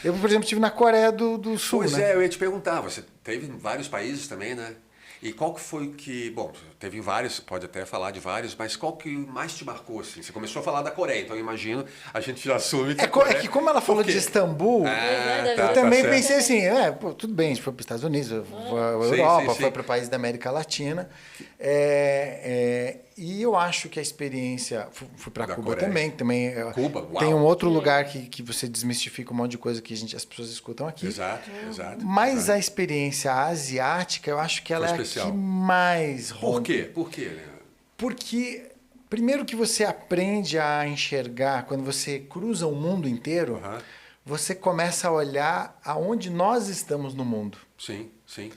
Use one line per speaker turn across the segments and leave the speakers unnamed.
Eu, por exemplo, estive na Coreia do Sul,
Pois
né?
é, eu ia te perguntar, você teve em vários países também, né? E qual que foi que, bom, teve vários, pode até falar de vários, mas qual que mais te marcou, assim? Você começou a falar da Coreia, então eu imagino, a gente já assume que a
É
Coreia...
que como ela falou
Por quê?
de Istambul,
Ah,
eu também pensei assim, pô, tudo bem, a gente foi para os Estados Unidos, foi à
Sim,
Europa,
sim,
foi
sim.
para países da América Latina. E eu acho que a experiência... Fui para
Da
Cuba
Coreia.
também.
Cuba, uau.
Tem um outro lugar que você desmistifica um monte de coisa que as pessoas escutam aqui.
Exato, exato.
Mas
exato.
a experiência asiática, eu acho que ela
Foi
é a
especial.
que mais
Por
rompe.
quê? Por quê, Leandro?
Porque, primeiro que você aprende a enxergar, quando você cruza o mundo inteiro,
Aham.
você começa a olhar aonde nós estamos no mundo.
Sim, sim.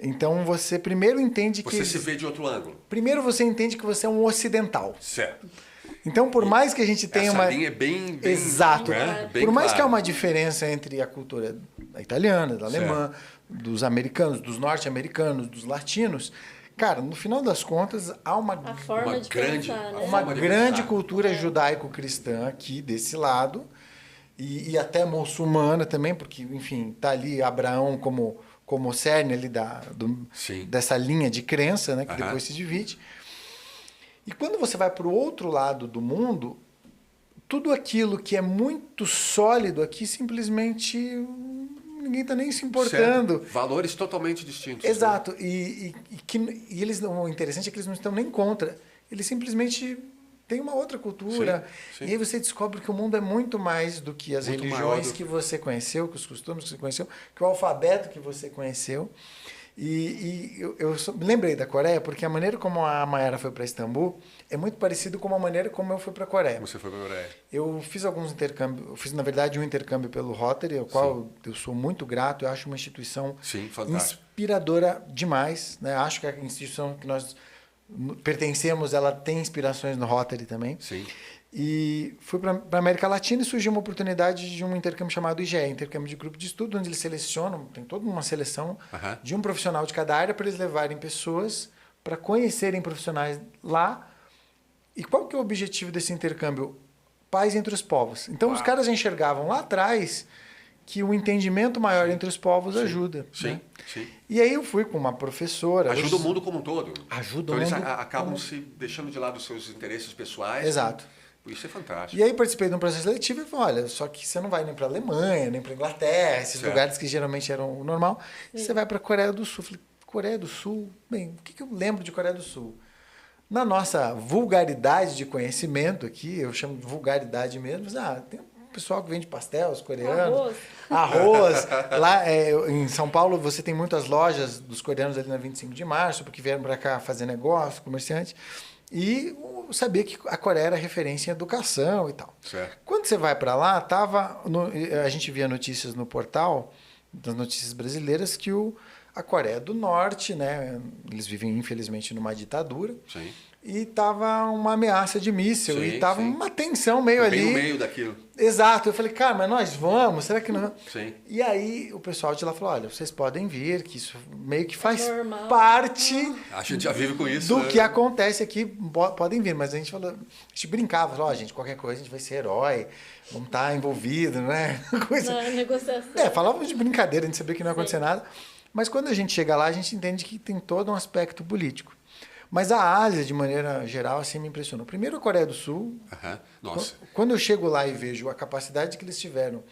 Então você primeiro entende que...
Você se vê de outro ângulo.
Primeiro você entende que você é um ocidental.
Certo.
Então, por mais que a gente tenha
Essa
uma...
linha é bem...
Exato.
Né? Bem
Por mais que há
clara.
uma diferença entre a cultura da italiana, da alemã, dos americanos, dos norte-americanos, dos latinos, cara, no final das contas, há
A
uma
forma
Uma
de
grande-
pensar, né?
uma
forma de
grande
pensar.
cultura judaico-cristã aqui desse lado e até muçulmana também, porque, enfim, tá ali Abraão como cerne ali
Sim.
dessa linha de crença, né, que
Aham.
depois se divide. E quando você vai para o outro lado do mundo, tudo aquilo que é muito sólido aqui, simplesmente ninguém está nem se importando.
Certo. Valores totalmente distintos.
Exato. E eles não, o interessante é que eles não estão nem contra. Eles simplesmente têm uma outra cultura.
Sim, sim.
E aí você descobre que o mundo é muito mais do que as
Muito maior
religiões
do-
que você conheceu, que os costumes que você conheceu, que o alfabeto que você conheceu. Me lembrei da Coreia porque a maneira como a Mayara foi para Istambul é muito parecido com a maneira como eu fui para a Coreia.
Como você foi para a Coreia?
Eu fiz alguns intercâmbios, eu fiz na verdade um intercâmbio pelo Rotary, ao qual eu sou muito grato, eu acho uma instituição
Sim, fantástico.
inspiradora demais, né? Acho que a instituição que nós pertencemos, ela tem inspirações no Rotary também.
Sim.
E fui para a América Latina e surgiu uma oportunidade de um intercâmbio chamado IGE, intercâmbio de grupo de estudo, onde eles selecionam, tem toda uma seleção
Aham.
de um profissional de cada área para eles levarem pessoas para conhecerem profissionais lá. E qual que é o objetivo desse intercâmbio? Paz entre os povos. Então, os caras enxergavam lá atrás que o entendimento maior entre os povos ajuda.
Sim,
né?
sim.
E aí eu fui com uma professora.
Ajuda o mundo como um todo.
Ajuda
então
o
eles
mundo
acabam
como-
se deixando de lado os seus interesses pessoais.
Exato.
Isso é fantástico.
E aí participei de um processo seletivo e falei, olha, só que você não vai nem para a Alemanha, nem para a Inglaterra, esses
Certo.
lugares que geralmente eram o normal. Você vai para a Coreia do Sul. Falei, Coreia do Sul? Bem, o que eu lembro de Coreia do Sul? Na nossa vulgaridade de conhecimento aqui, eu chamo de vulgaridade mesmo, mas, tem um pessoal que vende pastel, os coreanos. Arroz. Lá em São Paulo você tem muitas lojas dos coreanos ali na 25 de março, porque vieram para cá fazer negócio, comerciante. E eu sabia que a Coreia era referência em educação e tal.
Certo.
Quando você vai para lá, a gente via notícias no portal, das notícias brasileiras, que a Coreia do Norte, né, eles vivem infelizmente numa ditadura,
Sim.
e tava uma ameaça de míssil,
Sim,
e tava
sim.
uma tensão meio
Foi
ali.
bem no meio daquilo.
Exato. Eu falei, cara, mas nós vamos? Será que não?
Sim.
E aí o pessoal de lá falou, olha, vocês podem vir, que isso meio que faz
Normal.
parte
A gente já vive com isso.
do
né?
que acontece aqui, podem vir. Mas a gente falou, a gente brincava, falou, gente, qualquer coisa a gente vai ser herói, vamos estar envolvido, né? Coisa...
Na negociação.
Falávamos de brincadeira, a gente sabia que não ia acontecer nada. Mas quando a gente chega lá, a gente entende que tem todo um aspecto político. Mas a Ásia, de maneira geral, assim, me impressionou. Primeiro a Coreia do Sul.
Aham. Nossa.
Quando eu chego lá e vejo a capacidade que eles tiveram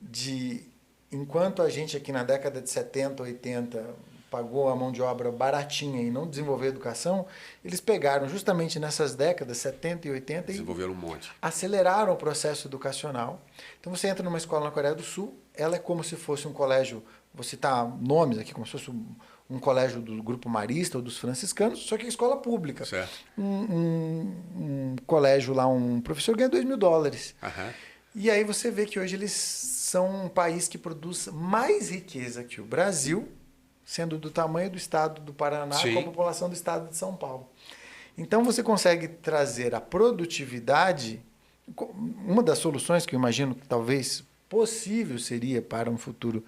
de, enquanto a gente aqui na década de 70, 80 pagou a mão de obra baratinha e não desenvolveu educação, eles pegaram justamente nessas décadas, 70 e 80, e
Desenvolveram um monte.
aceleraram o processo educacional. Então você entra numa escola na Coreia do Sul, ela é como se fosse um colégio, vou citar nomes aqui, como se fosse um colégio do grupo marista ou dos franciscanos, só que é escola pública.
Certo.
Um colégio lá, um professor ganha $2.000.
Aham.
E aí você vê que hoje eles são um país que produz mais riqueza que o Brasil, sendo do tamanho do estado do Paraná
Sim.
com a população do estado de São Paulo. Então você consegue trazer a produtividade, uma das soluções que eu imagino que talvez possível seria para um futuro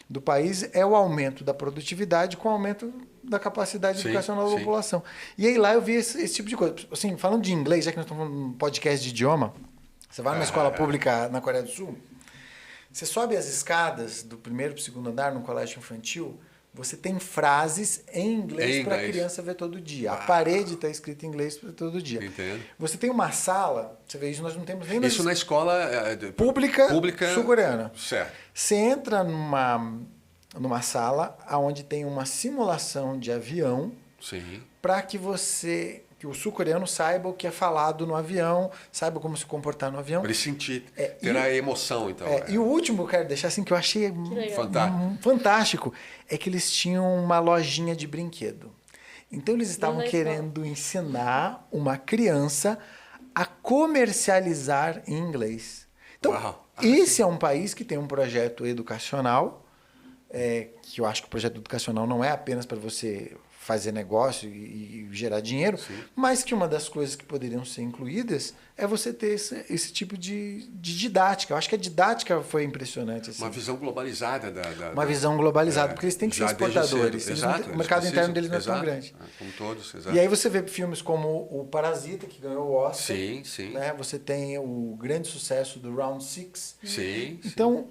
do país é o aumento da produtividade com o aumento da capacidade
Sim,
educacional da
sim.
população. E aí lá eu vi esse tipo de coisa. Assim, falando de inglês, já que nós estamos num podcast de idioma, você vai numa escola pública na Coreia do Sul, Você sobe as escadas do primeiro para o segundo andar no colégio infantil, você tem frases em inglês para a criança ver todo dia. A parede está escrita em inglês todo dia.
Entendo.
Você tem uma sala, você vê isso, nós não temos nem
Isso na escola
pública sul-coreana.
Certo.
Você entra numa sala onde tem uma simulação de avião para que o sul-coreano saiba o que é falado no avião, saiba como se comportar no avião.
Para ele sentir, ter a emoção, então.
E o último que eu quero deixar assim, que eu achei fantástico, é que eles tinham uma lojinha de brinquedo. Então eles estavam querendo ensinar uma criança a comercializar em inglês. Então, esse é um país que tem um projeto educacional, que eu acho que o projeto educacional não é apenas para você fazer negócio e gerar dinheiro, mas que uma das coisas que poderiam ser incluídas é você ter esse tipo de didática. Eu acho que a didática foi impressionante. Assim.
Uma visão globalizada.
Uma visão globalizada, porque eles têm que ser exportadores.
Exato,
o mercado interno deles não é tão grande.
Como todos, exato.
E aí você vê filmes como o Parasita, que ganhou o Oscar.
Sim.
Né? Você tem o grande sucesso do Round Six.
Sim.
Então,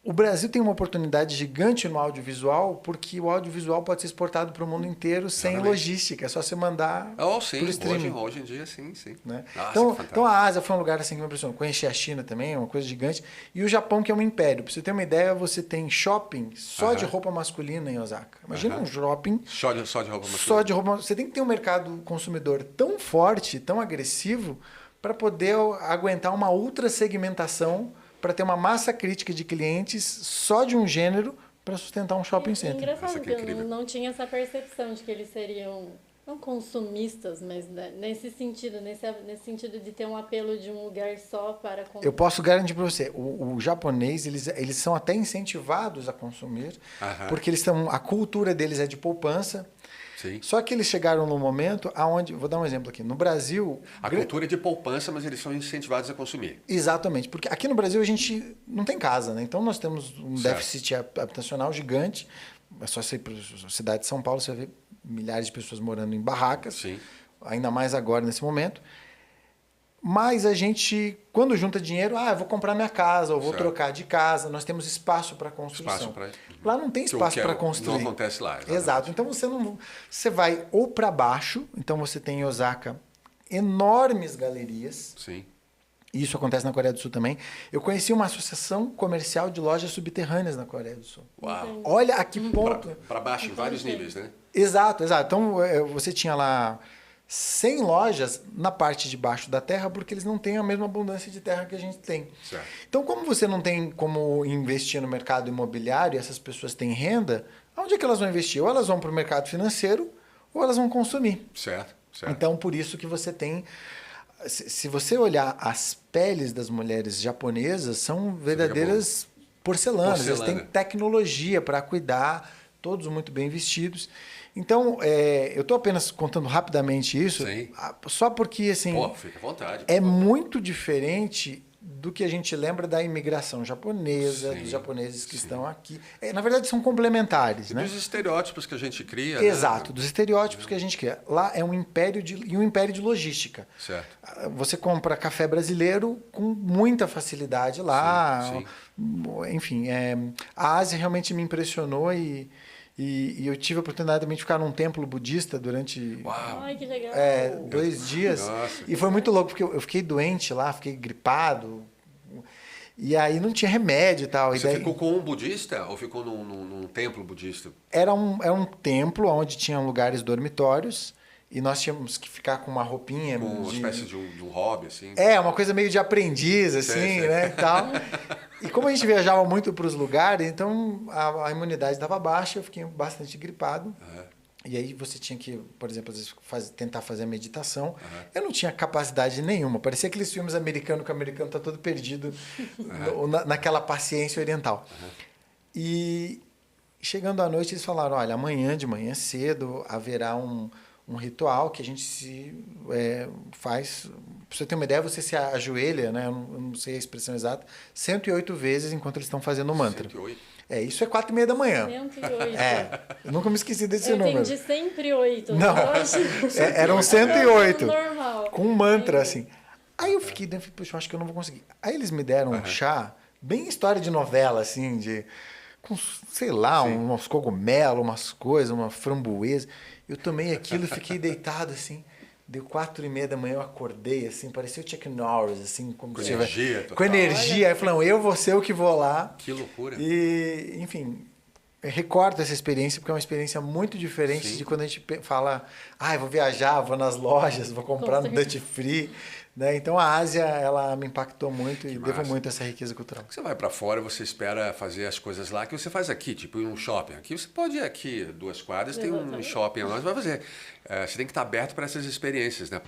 o Brasil tem uma oportunidade gigante no audiovisual, porque o audiovisual pode ser exportado para o mundo inteiro sem logística. É só você mandar por streaming.
Hoje em dia, sim.
Né?
Nossa,
então a Ásia foi um lugar assim que me impressionou. Conheci a China também, uma coisa gigante. E o Japão, que é um império. Para você ter uma ideia, você tem shopping só de roupa masculina em Osaka. Imagina um shopping
só de roupa masculina.
Só de roupa. Você tem que ter um mercado consumidor tão forte, tão agressivo, para poder aguentar uma ultra segmentação, para ter uma massa crítica de clientes só de um gênero para sustentar um shopping center.
Engraçado que eu não tinha essa percepção de que eles seriam, não consumistas, mas nesse sentido de ter um apelo de um lugar só para consumir.
Eu posso garantir para você, o japonês, eles são até incentivados a consumir, porque a cultura deles é de poupança.
Sim.
Só que eles chegaram num momento onde, vou dar um exemplo aqui, no Brasil...
A cultura é de poupança, mas eles são incentivados a consumir.
Exatamente, porque aqui no Brasil a gente não tem casa, né? Então nós temos um déficit habitacional gigante, é só você ir para a cidade de São Paulo, você vai ver milhares de pessoas morando em barracas, ainda mais agora nesse momento. Mas a gente, quando junta dinheiro, eu vou comprar minha casa, ou vou trocar de casa, nós temos espaço para construção. Lá não tem espaço para construir.
Não acontece lá. Exatamente.
Exato. Então você vai ou para baixo, então você tem em Osaka enormes galerias.
Sim.
Isso acontece na Coreia do Sul também. Eu conheci uma associação comercial de lojas subterrâneas na Coreia do Sul.
Uau.
Olha a que ponto.
Para baixo, em vários níveis, né?
Exato. Então você tinha lá 100 lojas na parte de baixo da terra, porque eles não têm a mesma abundância de terra que a gente tem.
Certo.
Então, como você não tem como investir no mercado imobiliário e essas pessoas têm renda, onde é que elas vão investir? Ou elas vão para o mercado financeiro, ou elas vão consumir.
Certo.
Então, por isso que você tem... Se você olhar as peles das mulheres japonesas, são verdadeiras porcelanas. Eles têm tecnologia para cuidar, todos muito bem vestidos. Então, eu estou apenas contando rapidamente isso, só porque assim,
fica à vontade.
É muito diferente do que a gente lembra da imigração japonesa, dos japoneses que estão aqui. Na verdade, são complementares.
E
né?
dos estereótipos que a gente cria.
Exato,
né?
dos estereótipos que a gente cria. Lá é um império de logística.
Certo.
Você compra café brasileiro com muita facilidade lá.
Sim.
Enfim, a Ásia realmente me impressionou e eu tive a oportunidade também de ficar num templo budista durante
Ai, que legal.
2 dias.
Nossa.
E foi muito louco, porque eu fiquei doente lá, fiquei gripado. E aí não tinha remédio e tal.
Você ficou com um budista ou ficou num templo budista?
Era um templo onde tinham lugares dormitórios. E nós tínhamos que ficar com uma roupinha.
Com uma espécie de um hobby, assim.
Uma coisa meio de aprendiz, assim, né? Tal. E como a gente viajava muito para os lugares, então a imunidade estava baixa, eu fiquei bastante gripado. E aí você tinha que, por exemplo, às vezes tentar fazer a meditação. Eu não tinha capacidade nenhuma. Parecia aqueles filmes americanos que o americano está todo perdido naquela paciência oriental. E chegando à noite, eles falaram, olha, amanhã de manhã cedo haverá um ritual que a gente faz... Para você ter uma ideia, você se ajoelha, né? Eu não sei a expressão exata, 108 vezes enquanto eles estão fazendo o mantra.
108?
Isso é 4h30 da manhã.
108.
Eu nunca me esqueci desse número.
Eu entendi sempre 8.
Não, eram 108.
Normal.
Com um mantra, assim. Aí eu fiquei dentro, puxa, eu acho que eu não vou conseguir. Aí eles me deram um chá bem história de novela, assim, com, sei lá, uns cogumelos, umas coisas, uma framboesa. Eu tomei aquilo e fiquei deitado, assim. Deu 4:30 da manhã, eu acordei, assim, parecia o Chuck Norris, assim, como
Com
se
energia
tivesse...
total.
Com energia. Aí eu falei, não, eu vou ser o que vou lá.
Que loucura.
E, enfim, eu recordo essa experiência, porque é uma experiência muito diferente de quando a gente fala, eu vou viajar, vou nas lojas, vou comprar no Duty Free, né? Então a Ásia, ela me impactou muito e devo muito a essa riqueza cultural.
Você vai para fora, você espera fazer as coisas lá que você faz aqui, tipo ir um shopping. Aqui você pode ir aqui 2 quadras, tem um shopping lá, você vai fazer. Você tem que estar aberto para essas experiências, né?